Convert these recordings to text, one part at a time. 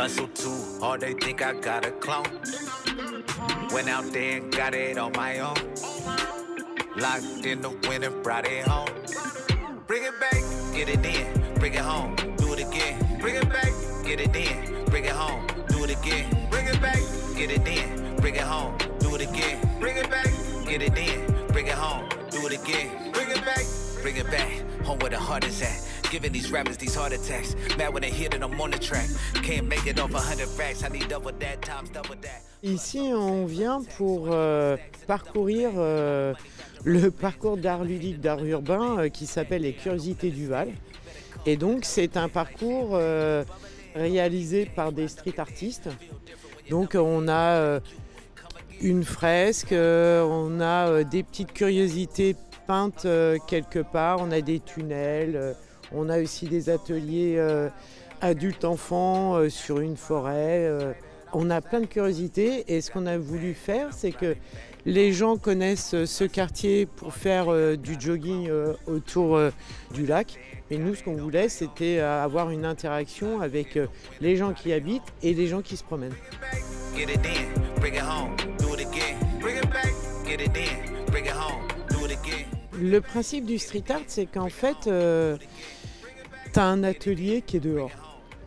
Hustle too hard, they think I got a clone. Went out there and got it on my own. Locked in the winter, brought it home. Bring it back, get it in, bring it home, do it again. Bring it back, get it in, bring it home, do it again. Bring it back, get it in, bring it home, do it again. Bring it back, get it in, bring it home, do it again. Bring it back, home where the heart is at. Giving these rappers these heart attacks. Mad when they hear that I'm on the track. Can't make it off 100 racks. I need double that, times double that. Ici, on vient pour parcourir le parcours d'art ludique, d'art urbain qui s'appelle les Curiosités du Val. Et donc, c'est un parcours réalisé par des street artistes. Donc, on a une fresque, on a des petites curiosités peintes quelque part, on a des tunnels. On a aussi des ateliers adultes-enfants sur une forêt. On a plein de curiosités et ce qu'on a voulu faire, c'est que les gens connaissent ce quartier pour faire du jogging autour du lac. Et nous, ce qu'on voulait, c'était avoir une interaction avec les gens qui habitent et les gens qui se promènent. Le principe du street art, c'est qu'en fait, tu as un atelier qui est dehors.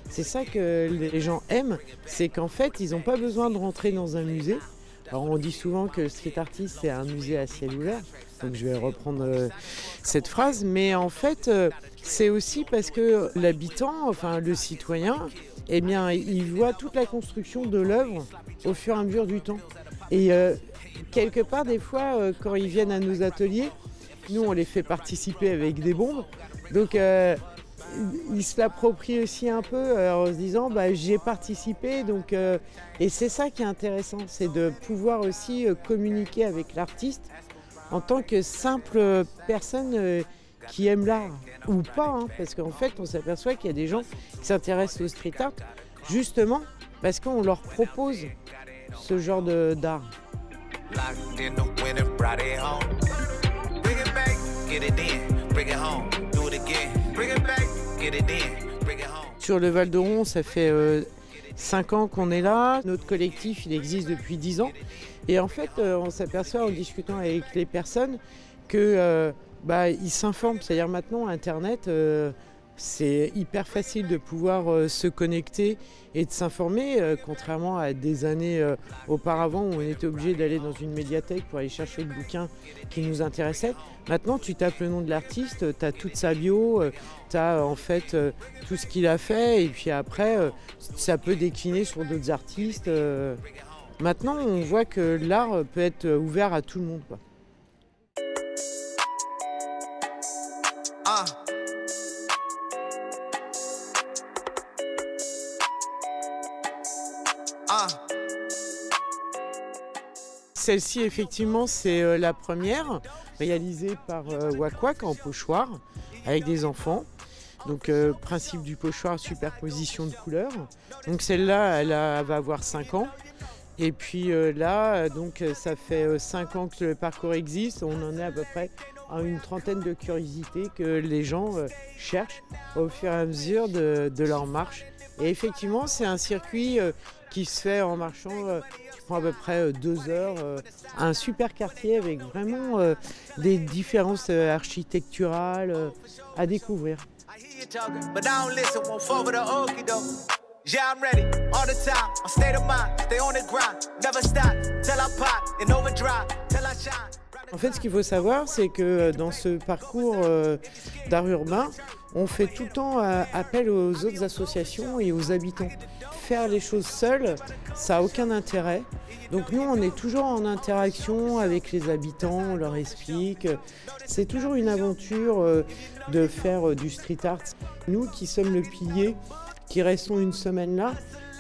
C'est ça que les gens aiment, c'est qu'en fait, ils n'ont pas besoin de rentrer dans un musée. Alors on dit souvent que le street artist, c'est un musée à ciel ouvert, donc je vais reprendre cette phrase, mais en fait, c'est aussi parce que l'habitant, enfin le citoyen, eh bien, il voit toute la construction de l'œuvre au fur et à mesure du temps. Et quelque part, des fois, quand ils viennent à nos ateliers, nous, on les fait participer avec des bombes. Donc, ils se l'approprient aussi un peu en se disant j'ai participé. Donc, et c'est ça qui est intéressant, c'est de pouvoir aussi communiquer avec l'artiste en tant que simple personne qui aime l'art ou pas. Hein, parce qu'en fait, on s'aperçoit qu'il y a des gens qui s'intéressent au street art justement parce qu'on leur propose ce genre d'art. Sur le Val d'Oron, ça fait 5 ans qu'on est là. Notre collectif, il existe depuis 10 ans. Et en fait, on s'aperçoit en discutant avec les personnes que ils s'informent. C'est-à-dire maintenant, Internet, c'est hyper facile de pouvoir se connecter et de s'informer, contrairement à des années auparavant où on était obligé d'aller dans une médiathèque pour aller chercher le bouquin qui nous intéressait. Maintenant, tu tapes le nom de l'artiste, tu as toute sa bio, tu as en fait tout ce qu'il a fait et puis après, ça peut décliner sur d'autres artistes. Maintenant, on voit que l'art peut être ouvert à tout le monde, quoi. Celle-ci, effectivement, c'est la première, réalisée par Wakwak en pochoir, avec des enfants. Donc, principe du pochoir, superposition de couleurs. Donc, celle-là, elle va avoir 5 ans. Et puis là, donc, ça fait 5 ans que le parcours existe. On en est à peu près à une trentaine de curiosités que les gens cherchent au fur et à mesure de leur marche. Et effectivement, c'est un circuit qui se fait en marchant, qui prend à peu près 2 heures. Un super quartier avec vraiment des différences architecturales à découvrir. En fait, ce qu'il faut savoir, c'est que dans ce parcours d'art urbain, on fait tout le temps appel aux autres associations et aux habitants. Faire les choses seuls, ça n'a aucun intérêt. Donc nous, on est toujours en interaction avec les habitants, on leur explique. C'est toujours une aventure de faire du street art. Nous qui sommes le pilier, qui restons une semaine là,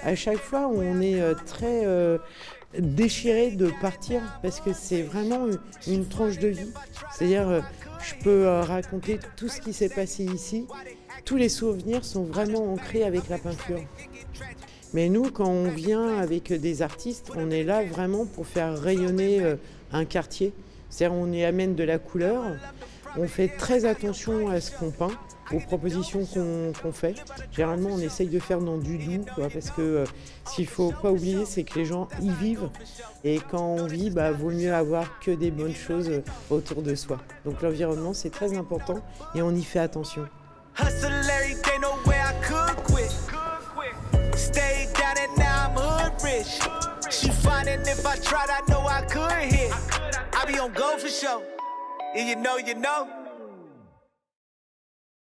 à chaque fois, on est très déchiré de partir parce que c'est vraiment une tranche de vie. C'est-à-dire, je peux raconter tout ce qui s'est passé ici. Tous les souvenirs sont vraiment ancrés avec la peinture. Mais nous, quand on vient avec des artistes, on est là vraiment pour faire rayonner un quartier. C'est-à-dire, on y amène de la couleur, on fait très attention à ce qu'on peint. aux propositions qu'on fait. Généralement, on essaye de faire dans du doux, quoi, parce que ce qu'il ne faut pas oublier, c'est que les gens y vivent. Et quand on vit, vaut mieux avoir que des bonnes choses autour de soi. Donc l'environnement, c'est très important et on y fait attention. She finding if I tried, I know I could hit. I be on go for sure. And you know,